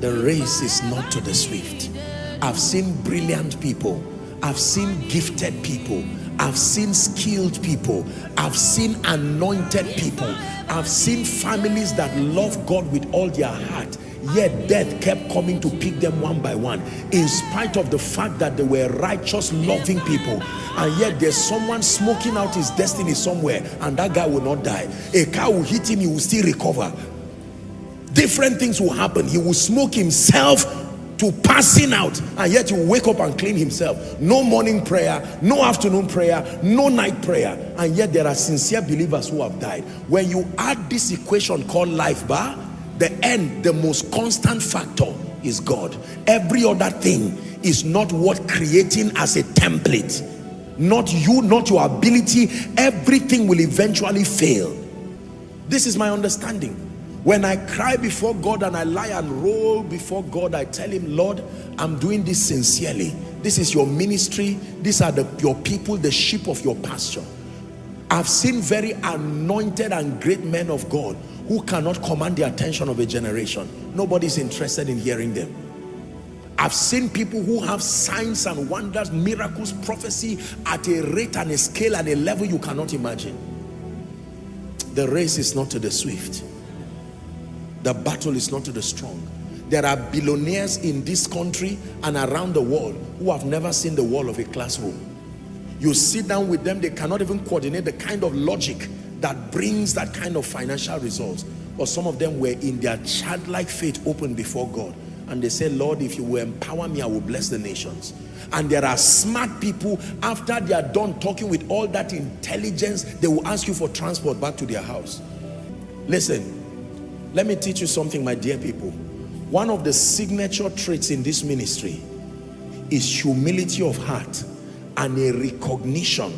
The race is not to the swift. I've seen brilliant people. I've seen gifted people. I've seen skilled people. I've seen anointed people. I've seen families that love God with all their heart, yet death kept coming to pick them one by one, in spite of the fact that they were righteous, loving people. And yet there's someone smoking out his destiny somewhere, and that guy will not die. A car will hit him, he will still recover. Different things will happen. He will smoke himself to passing out, and yet he will wake up and clean himself. No morning prayer, no afternoon prayer, no night prayer, and yet there are sincere believers who have died. When you add this equation called life, the end, the most constant factor is God. Every other thing is not worth creating as a template. Not you, not your ability. Everything will eventually fail. This is my understanding. When I cry before God and I lie and roll before God, I tell him, Lord, I'm doing this sincerely. This is your ministry. These are your people, the sheep of your pasture. I've seen very anointed and great men of God who cannot command the attention of a generation. Nobody's interested in hearing them. I've seen people who have signs and wonders, miracles, prophecy at a rate and a scale and a level you cannot imagine. The race is not to the swift. The battle is not to the strong. There are billionaires in this country and around the world who have never seen the wall of a classroom. You sit down with them, they cannot even coordinate the kind of logic that brings that kind of financial results. But some of them were in their childlike faith open before God. And they say, Lord, if you will empower me, I will bless the nations. And there are smart people, after they are done talking with all that intelligence, they will ask you for transport back to their house. Listen, let me teach you something, my dear people. One of the signature traits in this ministry is humility of heart and a recognition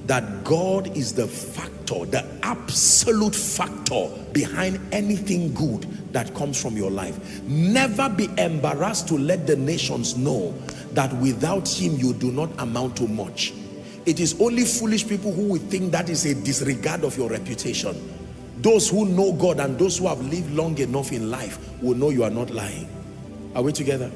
that God is the factor, the absolute factor behind anything good that comes from your life. Never be embarrassed to let the nations know that without him you do not amount to much. It is only foolish people who will think that is a disregard of your reputation. Those who know God and those who have lived long enough in life will know you are not lying. Are we together?